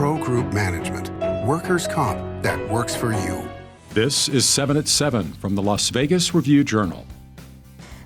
Pro Group Management. Workers' comp that works for you. This is 7 at 7 from the Las Vegas Review-Journal.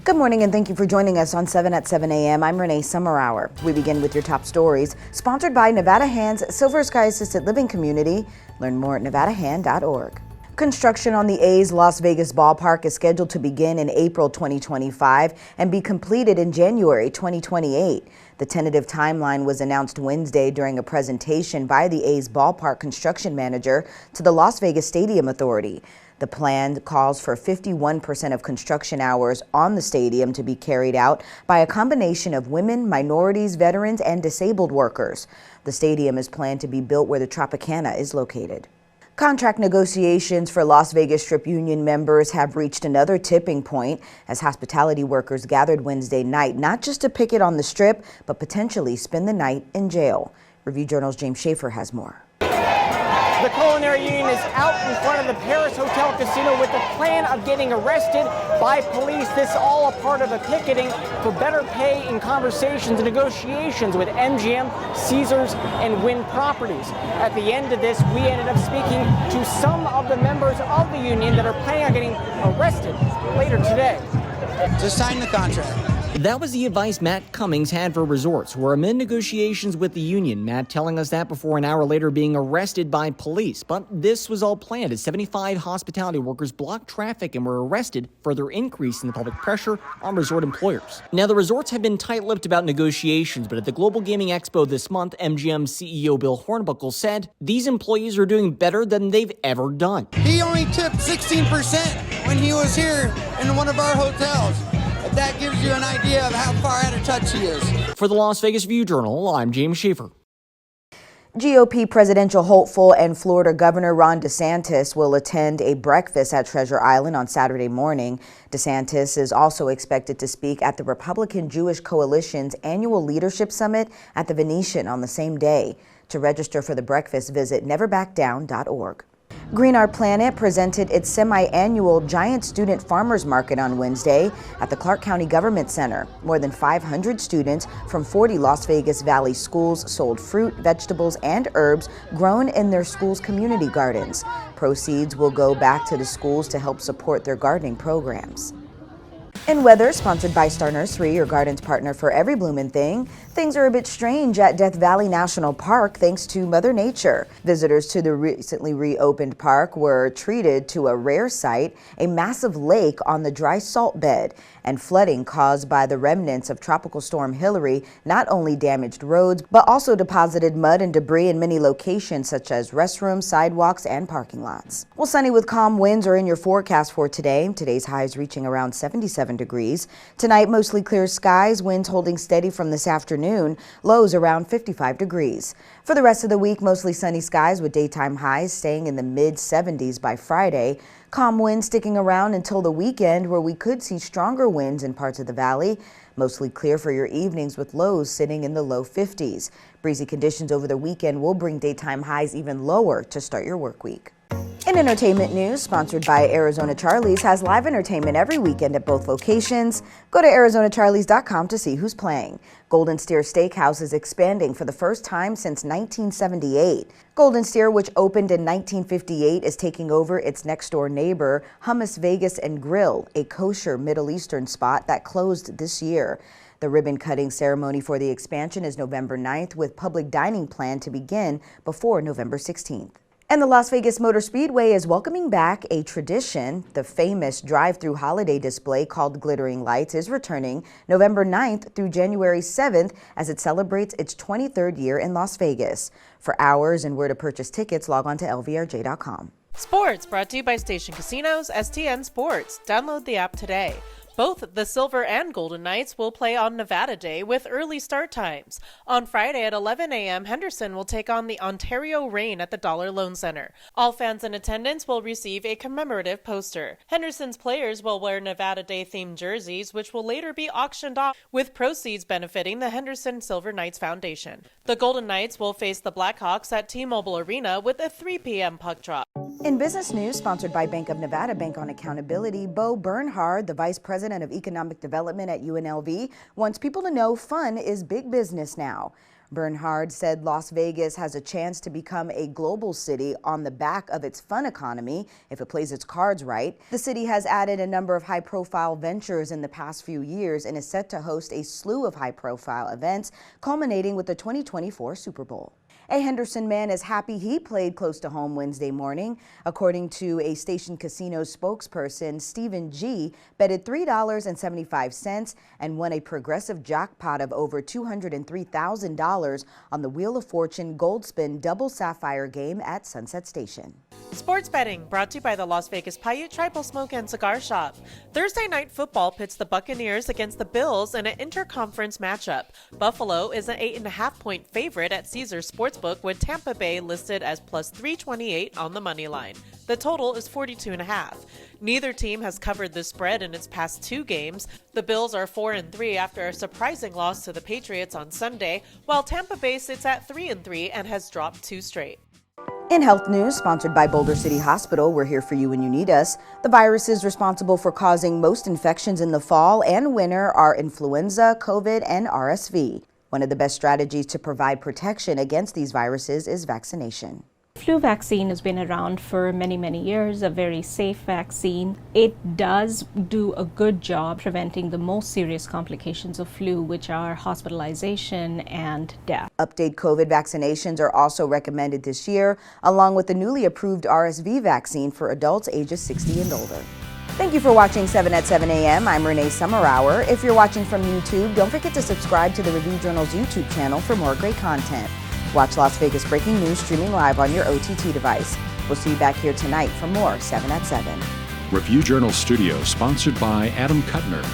Good morning and thank you for joining us on 7 at 7 a.m. I'm Renee Summerhour. We begin with your top stories, sponsored by Nevada Hand's Silver Sky Assisted Living Community. Learn more at nevadahand.org. Construction on the A's Las Vegas ballpark is scheduled to begin in April 2025 and be completed in January 2028. The tentative timeline was announced Wednesday during a presentation by the A's ballpark construction manager to the Las Vegas Stadium Authority. The plan calls for 51% of construction hours on the stadium to be carried out by a combination of women, minorities, veterans, and disabled workers. The stadium is planned to be built where the Tropicana is located. Contract negotiations for Las Vegas Strip Union members have reached another tipping point as hospitality workers gathered Wednesday night, not just to picket on the Strip, but potentially spend the night in jail. Review Journal's James Schaefer has more. The Culinary Union is out in front of the Paris Hotel Casino with the plan of getting arrested by police. This all a part of a picketing for better pay in conversations and negotiations with MGM, Caesars, and Wynn Properties. At the end of this, we ended up speaking to some of the members of the union that are planning on getting arrested later today. Just sign the contract. That was the advice Matt Cummings had for resorts who are amid negotiations with the union. Matt telling us that before an hour later being arrested by police. But this was all planned as 75 hospitality workers blocked traffic and were arrested, further increasing the public pressure on resort employers. Now, the resorts have been tight-lipped about negotiations, but at the Global Gaming Expo this month, MGM CEO Bill Hornbuckle said these employees are doing better than they've ever done. He only tipped 16% when he was here in one of our hotels. That gives you an idea of how far out of touch he is. For the Las Vegas Review-Journal, I'm James Schaefer. GOP presidential hopeful and Florida Governor Ron DeSantis will attend a breakfast at Treasure Island on Saturday morning. DeSantis is also expected to speak at the Republican Jewish Coalition's annual leadership summit at the Venetian on the same day. To register for the breakfast, visit neverbackdown.org. Green Our Planet presented its semi-annual Giant Student Farmers Market on Wednesday at the Clark County Government Center. More than 500 students from 40 Las Vegas Valley schools sold fruit, vegetables, and herbs grown in their schools' community gardens. Proceeds will go back to the schools to help support their gardening programs. In weather, sponsored by Star Nursery, your garden's partner for every bloomin' thing. Things are a bit strange at Death Valley National Park thanks to Mother Nature. Visitors to the recently reopened park were treated to a rare sight, a massive lake on the dry salt bed. And flooding caused by the remnants of Tropical Storm Hillary not only damaged roads, but also deposited mud and debris in many locations such as restrooms, sidewalks, and parking lots. Well, sunny with calm winds are in your forecast for today. Today's highs reaching around 77 degrees. Tonight, mostly clear skies, winds holding steady from this afternoon, lows around 55 degrees. For the rest of the week, mostly sunny skies with daytime highs staying in the mid-70s by Friday. Calm winds sticking around until the weekend, where we could see stronger winds in parts of the valley. Mostly clear for your evenings with lows sitting in the low 50s. Breezy conditions over the weekend will bring daytime highs even lower to start your work week. In entertainment news, sponsored by Arizona Charlie's, has live entertainment every weekend at both locations. Go to ArizonaCharlies.com to see who's playing. Golden Steer Steakhouse is expanding for the first time since 1978. Golden Steer, which opened in 1958, is taking over its next-door neighbor, Hummus Vegas and Grill, a kosher Middle Eastern spot that closed this year. The ribbon-cutting ceremony for the expansion is November 9th, with public dining planned to begin before November 16th. And the Las Vegas Motor Speedway is welcoming back a tradition. The famous drive-through holiday display called Glittering Lights is returning November 9th through January 7th as it celebrates its 23rd year in Las Vegas. For hours and where to purchase tickets, log on to lvrj.com. Sports brought to you by Station Casinos, STN Sports. Download the app today. Both the Silver and Golden Knights will play on Nevada Day with early start times. On Friday at 11 a.m., Henderson will take on the Ontario Reign at the Dollar Loan Center. All fans in attendance will receive a commemorative poster. Henderson's players will wear Nevada Day-themed jerseys, which will later be auctioned off, with proceeds benefiting the Henderson Silver Knights Foundation. The Golden Knights will face the Blackhawks at T-Mobile Arena with a 3 p.m. puck drop. In business news, sponsored by Bank of Nevada Bank on Accountability, Bo Bernhard, the Vice President of Economic Development at UNLV, wants people to know fun is big business now. Bernhard said Las Vegas has a chance to become a global city on the back of its fun economy if it plays its cards right. The city has added a number of high-profile ventures in the past few years and is set to host a slew of high-profile events, culminating with the 2024 Super Bowl. A Henderson man is happy he played close to home Wednesday morning. According to a Station Casino spokesperson, Stephen G. betted $3.75 and won a progressive jackpot of over $203,000 on the Wheel of Fortune Gold Spin Double Sapphire game at Sunset Station. Sports betting brought to you by the Las Vegas Paiute Tribal Smoke and Cigar Shop. Thursday night football pits the Buccaneers against the Bills in an interconference matchup. Buffalo is an 8.5-point favorite at Caesars Sportsbook, with Tampa Bay listed as plus 328 on the money line. The total is 42.5. Neither team has covered the spread in its past 2 games. The Bills are 4-3 after a surprising loss to the Patriots on Sunday, while Tampa Bay sits at 3-3 and has dropped 2 straight. In health news, sponsored by Boulder City Hospital, we're here for you when you need us. The viruses responsible for causing most infections in the fall and winter are influenza, COVID, and RSV. One of the best strategies to provide protection against these viruses is vaccination. Flu vaccine has been around for many, many years, a very safe vaccine. It does do a good job preventing the most serious complications of flu, which are hospitalization and death. Update COVID vaccinations are also recommended this year, along with the newly approved RSV vaccine for adults ages 60 and older. Thank you for watching 7 at 7 a.m. I'm Renee Summerhour. If you're watching from YouTube, don't forget to subscribe to the Review Journal's YouTube channel for more great content. Watch Las Vegas Breaking News streaming live on your OTT device. We'll see you back here tonight for more 7 at 7. Review Journal Studio, sponsored by Adam Kuttner.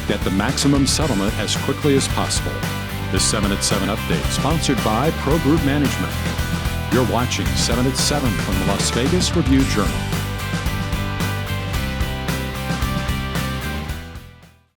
Get the maximum settlement as quickly as possible. This 7 at 7 update, sponsored by Pro Group Management. You're watching 7 at 7 from the Las Vegas Review Journal.